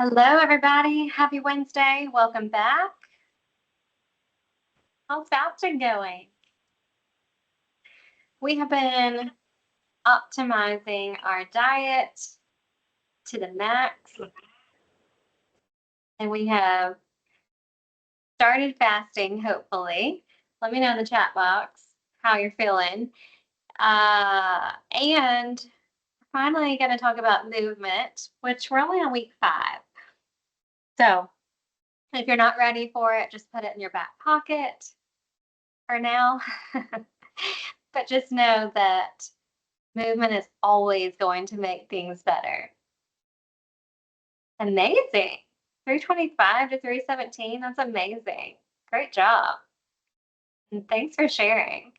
Hello, everybody. Happy Wednesday. Welcome back. How's fasting going? We have been optimizing our diet to the max, and we have started fasting, hopefully. Let me know in the chat box how you're feeling. And finally going to talk about movement, which we're only on week 5. So if you're not ready for it, just put it in your back pocket for now. But just know that movement is always going to make things better. Amazing. 325 to 317. That's amazing. Great job. And thanks for sharing.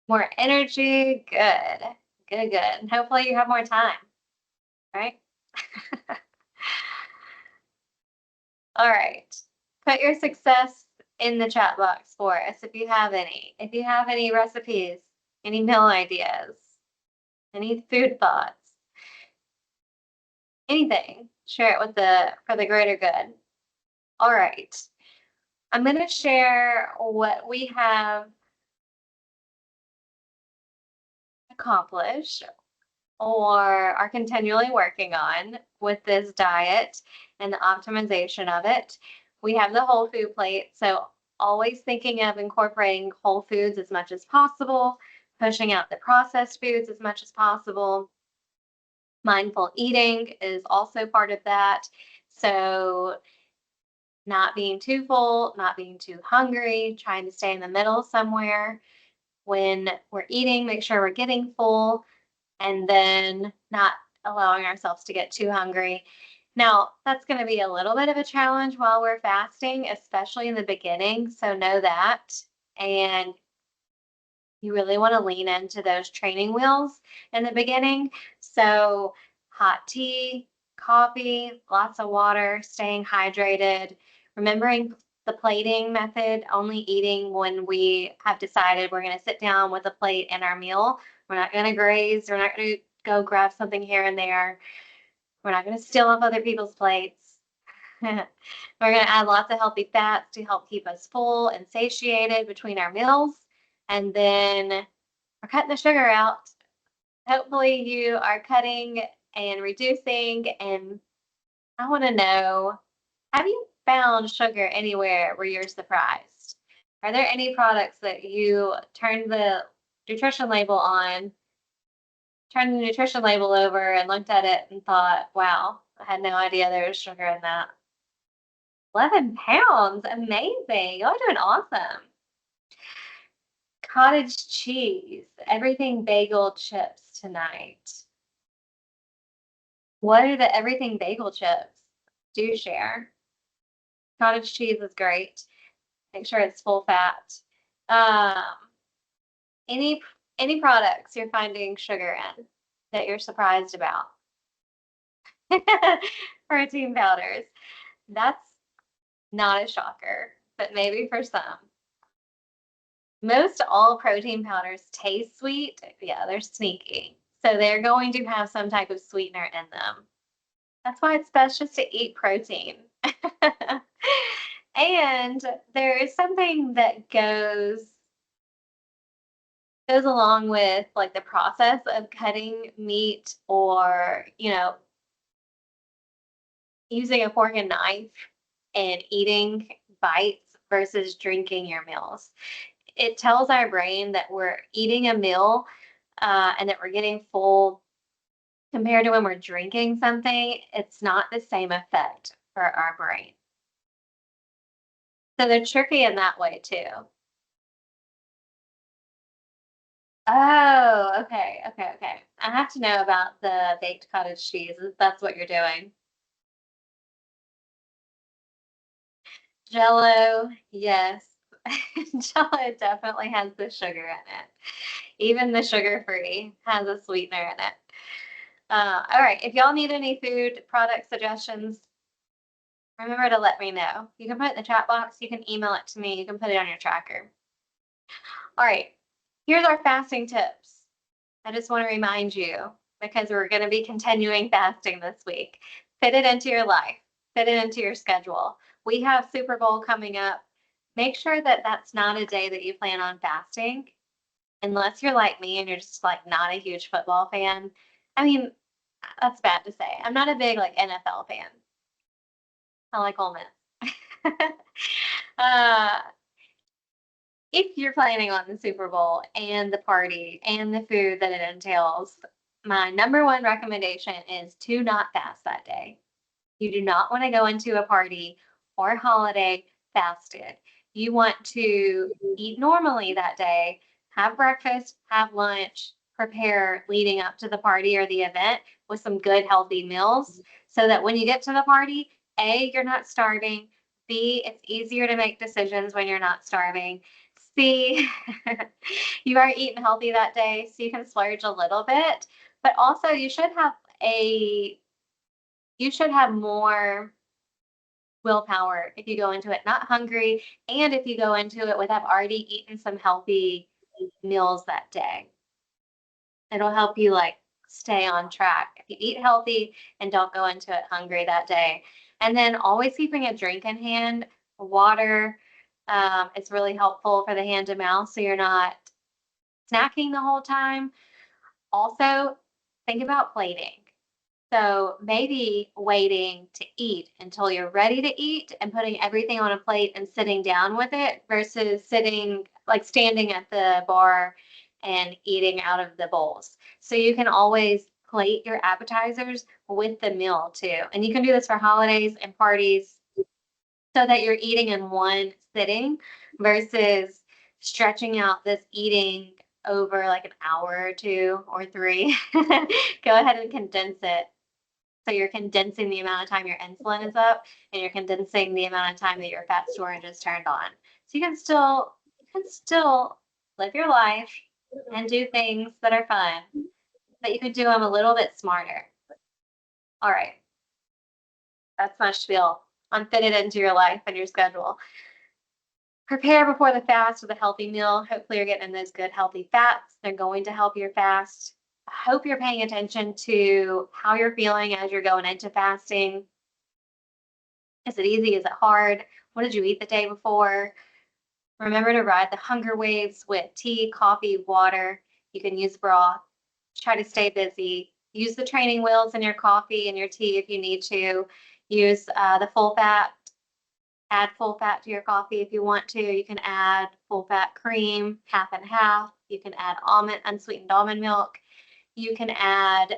More energy. Good. Good, good. And hopefully you have more time, right? All right. Put your success in the chat box for us if you have any. If you have any recipes, any meal ideas, any food thoughts, anything, share it with for the greater good. All right. I'm going to share what we have accomplished or are continually working on with this diet and the optimization of it. We have the whole food plate, so always thinking of incorporating whole foods as much as possible, pushing out the processed foods as much as possible. Mindful eating is also part of that. So not being too full, not being too hungry, trying to stay in the middle somewhere. When we're eating, make sure we're getting full and then not allowing ourselves to get too hungry. Now, that's going to be a little bit of a challenge while we're fasting, especially in the beginning. So know that. And you really want to lean into those training wheels in the beginning. So hot tea, coffee, lots of water, staying hydrated, remembering the plating method, only eating when we have decided we're going to sit down with a plate and our meal. We're not going to graze. We're not going to go grab something here and there. We're not going to steal off other people's plates. We're going to add lots of healthy fats to help keep us full and satiated between our meals. And then we're cutting the sugar out. Hopefully you are cutting and reducing. And I want to know, have you found sugar anywhere where you're surprised? Are there any products that you turned the nutrition label on, turned the nutrition label over and looked at it and thought, wow, I had no idea there was sugar in that? 11 pounds. Amazing. Y'all are doing awesome. Cottage cheese. Everything bagel chips tonight. What are the everything bagel chips? Do share. Cottage cheese is great. Make sure it's full fat. Um, any products you're finding sugar in that you're surprised about? Protein powders. That's not a shocker, but maybe for some. Most all protein powders taste sweet. Yeah, they're sneaky. So they're going to have some type of sweetener in them. That's why it's best just to eat protein. And there is something that goes along with like the process of cutting meat or, using a fork and knife and eating bites versus drinking your meals. It tells our brain that we're eating a meal and that we're getting full compared to when we're drinking something. It's not the same effect for our brain. So they're tricky in that way too. Oh, okay, okay, okay. I have to know about the baked cottage cheese if that's what you're doing. Jello, yes. Jello definitely has the sugar in it. Even the sugar-free has a sweetener in it. All right, if y'all need any food product suggestions, remember to let me know. You can put it in the chat box, you can email it to me, you can put it on your tracker. All right, here's our fasting tips. I just want to remind you, because we're going to be continuing fasting this week. Fit it into your life, fit it into your schedule. We have Super Bowl coming up. Make sure that that's not a day that you plan on fasting, unless you're like me and you're just like not a huge football fan. I mean, that's bad to say. I'm not a big like NFL fan. I like Ole Miss. uh, if you're planning on the Super Bowl and the party and the food that it entails, my number one recommendation is to not fast that day. You do not want to go into a party or holiday fasted. You want to eat normally that day, have breakfast, have lunch, prepare leading up to the party or the event with some good, healthy meals so that when you get to the party, A, you're not starving. B, it's easier to make decisions when you're not starving. C, you are eating healthy that day, so you can splurge a little bit. But also, you should have more willpower if you go into it not hungry and if you go into it with have already eaten some healthy meals that day. It'll help you like stay on track if you eat healthy and don't go into it hungry that day. And then always keeping a drink in hand, water. It's really helpful for the hand to mouth so you're not snacking the whole time. Also, think about plating. So maybe waiting to eat until you're ready to eat and putting everything on a plate and sitting down with it versus sitting like standing at the bar and eating out of the bowls. So you can always plate your appetizers with the meal too. And you can do this for holidays and parties so that you're eating in one sitting versus stretching out this eating over like an hour or two or three. Go ahead and condense it. So you're condensing the amount of time your insulin is up and you're condensing the amount of time that your fat storage is turned on. So you can still live your life and do things that are fun, but you can do them a little bit smarter. All right. That's my spiel on fit it into your life and your schedule. Prepare before the fast with a healthy meal. Hopefully you're getting in those good healthy fats. They're going to help your fast. I hope you're paying attention to how you're feeling as you're going into fasting. Is it easy? Is it hard? What did you eat the day before? Remember to ride the hunger waves with tea, coffee, water. You can use broth. Try to stay busy. Use the training wheels in your coffee and your tea if you need to. Use the full fat. Add full fat to your coffee if you want to. You can add full fat cream, half and half. You can add unsweetened almond milk. You can add,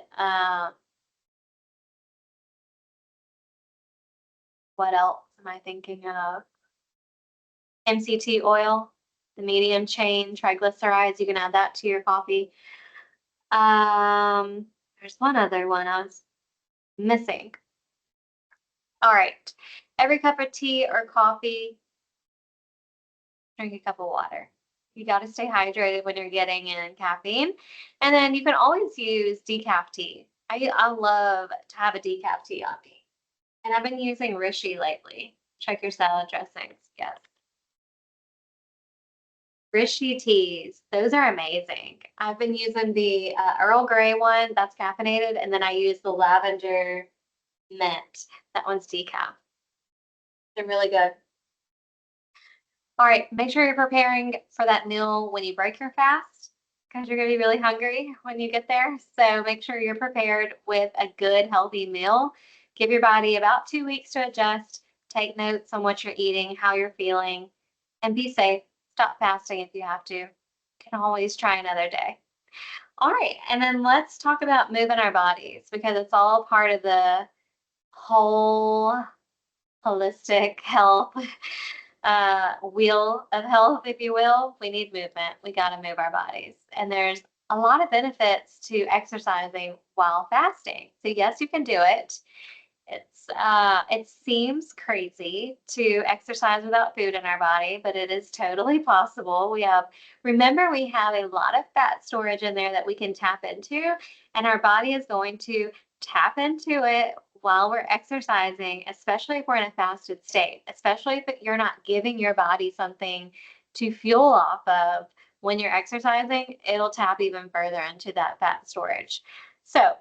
what else am I thinking of? MCT oil, the medium chain triglycerides. You can add that to your coffee. There's one other one I was missing. All right. Every cup of tea or coffee, drink a cup of water. You got to stay hydrated when you're getting in caffeine. And then you can always use decaf tea. I love to have a decaf tea on me. And I've been using Rishi lately. Check your salad dressings. Yes. Rishi teas, those are amazing. I've been using the Earl Grey one, that's caffeinated, and then I use the lavender mint. That one's decaf. They're really good. All right, make sure you're preparing for that meal when you break your fast because you're going to be really hungry when you get there. So make sure you're prepared with a good, healthy meal. Give your body about 2 weeks to adjust. Take notes on what you're eating, how you're feeling, and be safe. Stop fasting if you have to. You can always try another day. All right, and then let's talk about moving our bodies because it's all part of the whole holistic health wheel of health, if you will. We need movement. We got to move our bodies. And there's a lot of benefits to exercising while fasting. So yes, you can do it. It seems crazy to exercise without food in our body, but it is totally possible. Remember, we have a lot of fat storage in there that we can tap into, and our body is going to tap into it while we're exercising, especially if we're in a fasted state, especially if you're not giving your body something to fuel off of when you're exercising, it'll tap even further into that fat storage. So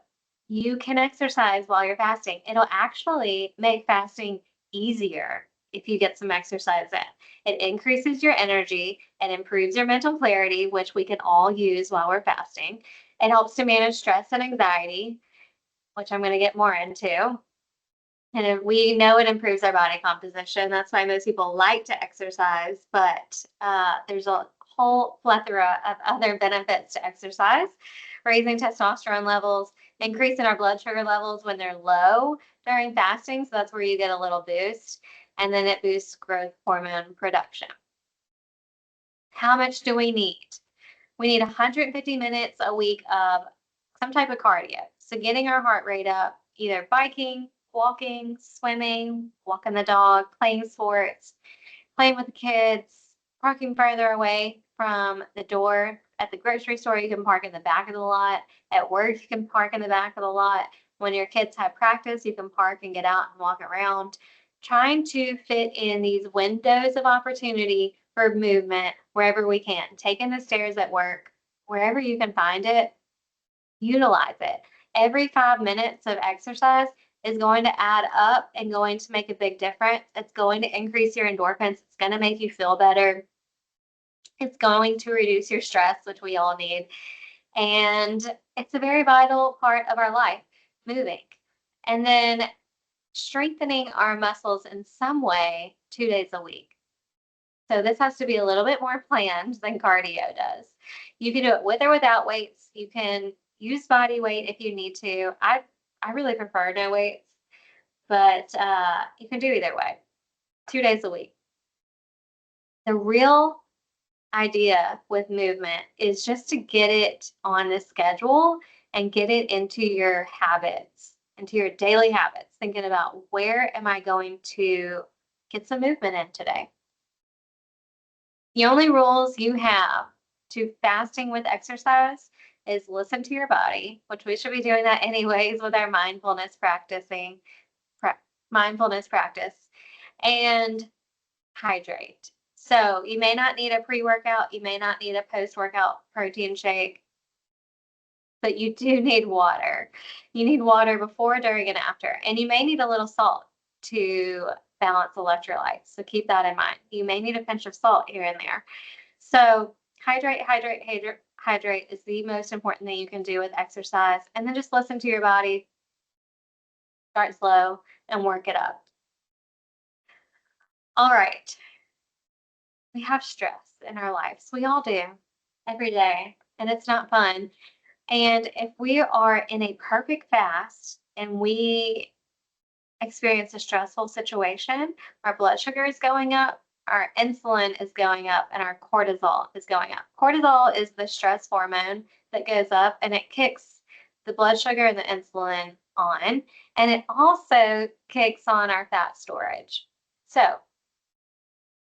you can exercise while you're fasting. It'll actually make fasting easier if you get some exercise in. It increases your energy and improves your mental clarity, which we can all use while we're fasting. It helps to manage stress and anxiety, which I'm going to get more into. And we know it improves our body composition. That's why most people like to exercise, but there's a whole plethora of other benefits to exercise. Raising testosterone levels, increasing our blood sugar levels when they're low during fasting. So that's where you get a little boost. And then it boosts growth hormone production. How much do we need? We need 150 minutes a week of some type of cardio. So getting our heart rate up, either biking, walking, swimming, walking the dog, playing sports, playing with the kids, parking further away from the door. At the grocery store, you can park in the back of the lot. At work, you can park in the back of the lot. When your kids have practice, you can park and get out and walk around. Trying to fit in these windows of opportunity for movement wherever we can. Taking the stairs at work, wherever you can find it, utilize it. Every 5 minutes of exercise is going to add up and going to make a big difference. It's going to increase your endorphins. It's going to make you feel better. It's going to reduce your stress, which we all need. And it's a very vital part of our life, moving. And then strengthening our muscles in some way 2 days a week. So this has to be a little bit more planned than cardio does. You can do it with or without weights. You can use body weight if you need to. I really prefer no weights, but you can do either way. 2 days a week. The real idea with movement is just to get it on the schedule and get it into your habits, into your daily habits, thinking about where am I going to get some movement in today. The only rules you have to fasting with exercise is listen to your body, which we should be doing that anyways with our mindfulness practice, and hydrate. So you may not need a pre-workout, you may not need a post-workout protein shake, but you do need water. You need water before, during, and after. And you may need a little salt to balance electrolytes. So keep that in mind. You may need a pinch of salt here and there. So hydrate is the most important thing you can do with exercise. And then just listen to your body, start slow, and work it up. All right. We have stress in our lives. We all do every day, and it's not fun. And if we are in a perfect fast and we experience a stressful situation, our blood sugar is going up, our insulin is going up, and our cortisol is going up. Cortisol is the stress hormone that goes up and it kicks the blood sugar and the insulin on, and it also kicks on our fat storage. So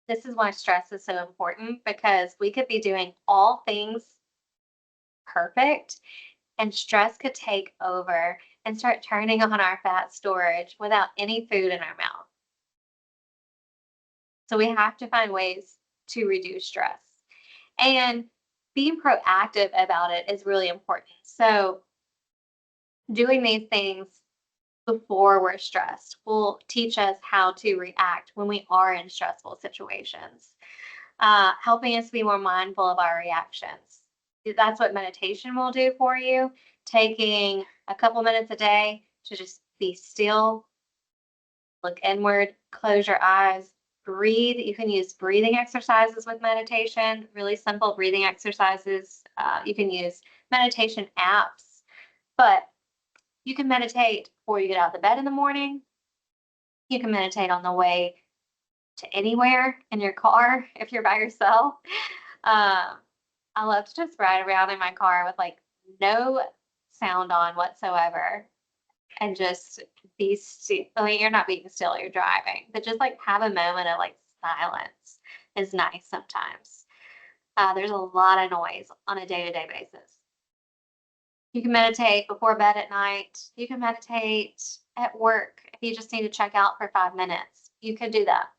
this is why stress is so important, because we could be doing all things perfect and stress could take over and start turning on our fat storage without any food in our mouth. So we have to find ways to reduce stress. And being proactive about it is really important. So doing these things before we're stressed will teach us how to react when we are in stressful situations, helping us be more mindful of our reactions. That's what meditation will do for you. Taking a couple minutes a day to just be still, look inward, close your eyes, breathe. You can use breathing exercises with meditation, really simple breathing exercises. You can use meditation apps, but you can meditate before you get out of the bed in the morning. You can meditate on the way to anywhere in your car if you're by yourself. I love to just ride around in my car with like no sound on whatsoever and just be still. I mean, you're not being still, you're driving, but just like have a moment of like silence is nice sometimes. There's a lot of noise on a day-to-day basis. You can meditate before bed at night. You can meditate at work if you just need to check out for 5 minutes. You could do that.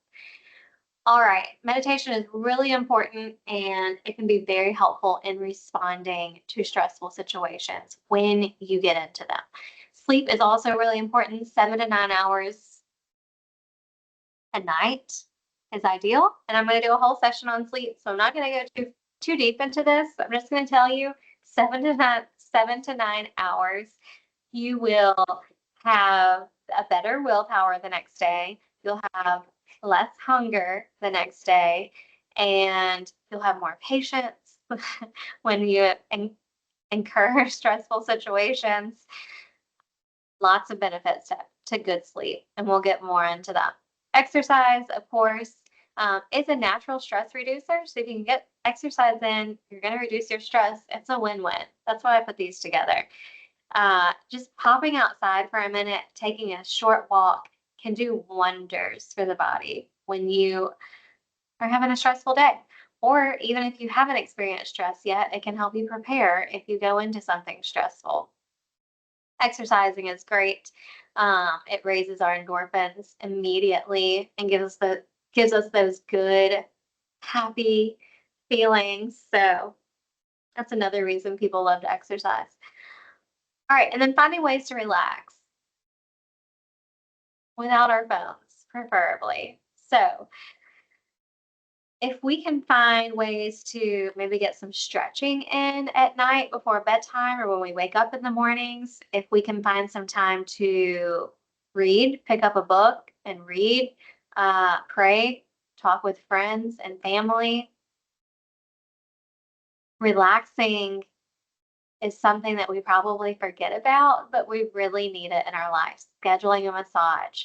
All right, meditation is really important and it can be very helpful in responding to stressful situations when you get into them. Sleep is also really important. 7 to 9 hours a night is ideal. And I'm going to do a whole session on sleep. So I'm not going to go too deep into this. I'm just going to tell you 7 to 9 hours. You will have a better willpower the next day. You'll have less hunger the next day, and you'll have more patience when you incur stressful situations. Lots of benefits to good sleep, and we'll get more into that. Exercise, of course, is a natural stress reducer. So if you can get exercise in, you're going to reduce your stress. It's a win-win. That's why I put these together. Just popping outside for a minute, taking a short walk can do wonders for the body when you are having a stressful day. Or even if you haven't experienced stress yet, it can help you prepare if you go into something stressful. Exercising is great. It raises our endorphins immediately and gives us those good, happy feelings. So that's another reason people love to exercise. All right, and then finding ways to relax without our phones, preferably. So if we can find ways to maybe get some stretching in at night before bedtime or when we wake up in the mornings, if we can find some time to read, pick up a book and read, pray, talk with friends and family, relaxing is something that we probably forget about, but we really need it in our life. Scheduling a massage,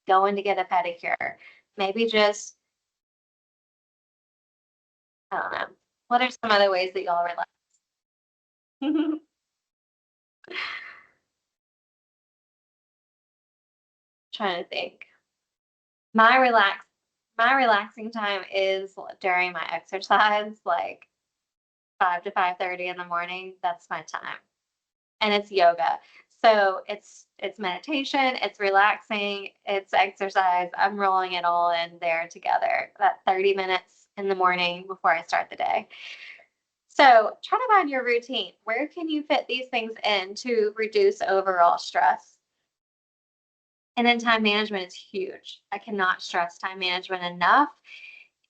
going to get a pedicure, maybe just, I don't know. What are some other ways that y'all relax? Trying to think. My relax my relaxing time is during my exercise, like 5 to 5:30 in the morning. That's my time. And it's yoga. So it's meditation, it's relaxing, it's exercise. I'm rolling it all in there together. That 30 minutes in the morning before I start the day. So try to find your routine. Where can you fit these things in to reduce overall stress? And then time management is huge. I cannot stress time management enough.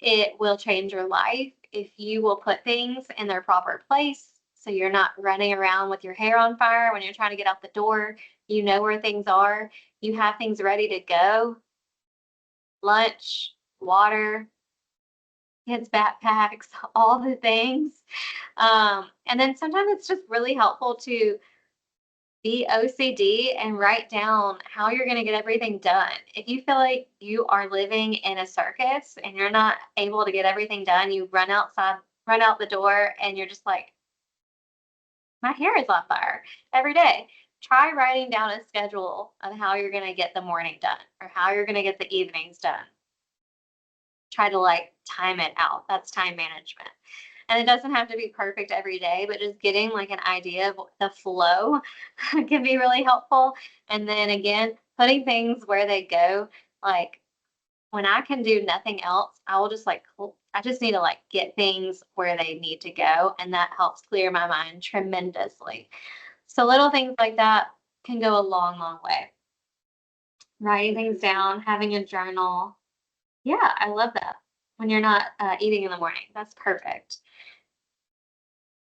It will change your life if you will put things in their proper place. So you're not running around with your hair on fire when you're trying to get out the door. You know where things are. You have things ready to go, lunch, water, kids' backpacks, all the things. And then sometimes it's just really helpful to be OCD and write down how you're going to get everything done. If you feel like you are living in a circus and you're not able to get everything done, you run out the door, and you're just like, my hair is on fire every day. Try writing down a schedule of how you're going to get the morning done or how you're going to get the evenings done. Try to like time it out. That's time management. And it doesn't have to be perfect every day, but just getting like an idea of the flow can be really helpful. And then again, putting things where they go. Like when I can do nothing else, I will just like, I just need to like get things where they need to go. And that helps clear my mind tremendously. So little things like that can go a long, long way. Writing things down, having a journal. Yeah, I love that. When you're not eating in the morning, that's perfect.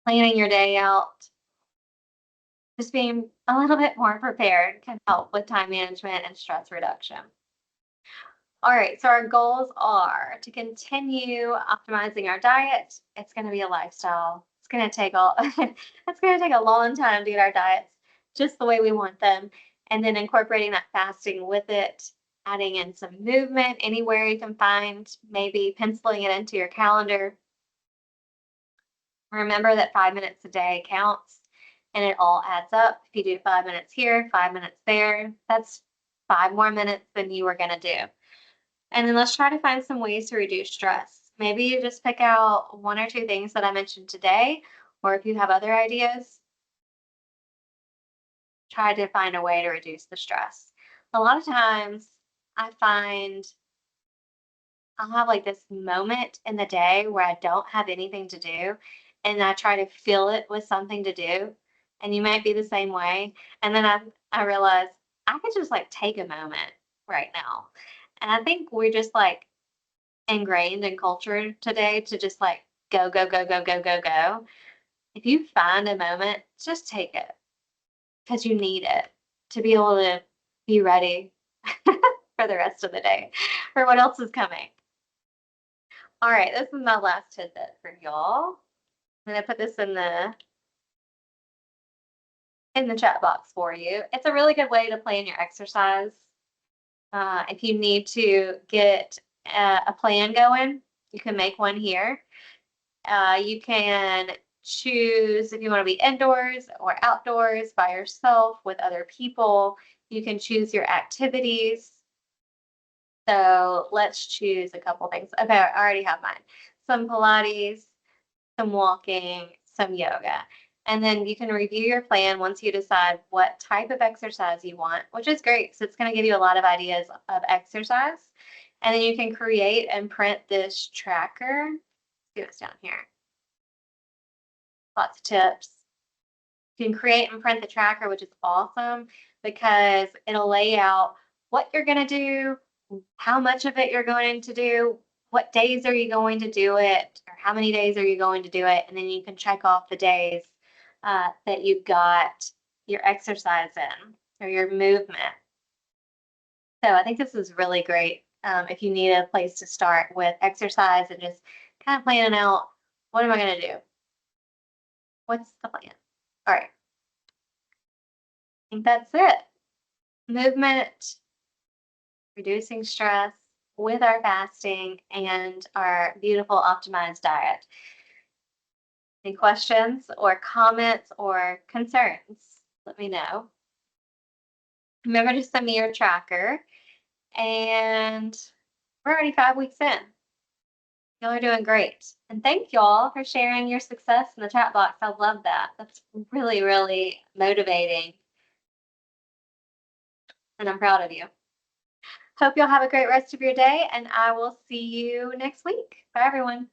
Planning your day out, just being a little bit more prepared can help with time management and stress reduction. All right, so our goals are to continue optimizing our diet. It's going to be a lifestyle. It's going to take all it's going to take a long time to get our diets just the way we want them, and then incorporating that fasting with it, adding in some movement anywhere you can find, maybe penciling it into your calendar. Remember that 5 minutes a day counts and it all adds up. If you do 5 minutes here, 5 minutes there, that's 5 more minutes than you were going to do. And then let's try to find some ways to reduce stress. Maybe you just pick out one or two things that I mentioned today, or if you have other ideas, try to find a way to reduce the stress. A lot of times I find I'll have like this moment in the day where I don't have anything to do and I try to fill it with something to do. And you might be the same way. And then I realize I could just like take a moment right now. And I think we're just like ingrained in culture today to just like go, go, go, go, go, go, go. If you find a moment, just take it because you need it to be able to be ready for the rest of the day or what else is coming. All right, this is my last tidbit for y'all. I'm gonna put this in the chat box for you. It's a really good way to plan your exercise. If you need to get a plan going, you can make one here. You can choose if you want to be indoors or outdoors by yourself with other people. You can choose your activities. So let's choose a couple things. Okay, I already have mine. Some Pilates, some walking, some yoga. And then you can review your plan once you decide what type of exercise you want, which is great because it's going to give you a lot of ideas of exercise. And then you can create and print this tracker. See what's down here. Lots of tips. You can create and print the tracker, which is awesome because it'll lay out what you're going to do, how much of it you're going to do, what days are you going to do it, or how many days are you going to do it, and then you can check off the days that you got your exercise in or your movement. So I think this is really great if you need a place to start with exercise and just kind of planning out, what am I going to do? What's the plan? All right, I think that's it. Movement, reducing stress with our fasting and our beautiful optimized diet. Any questions or comments or concerns? Let me know. Remember to send me your tracker. And we're already 5 weeks in. Y'all are doing great. And thank y'all for sharing your success in the chat box. I love that. That's really, really motivating. And I'm proud of you. Hope y'all have a great rest of your day, and I will see you next week. Bye, everyone.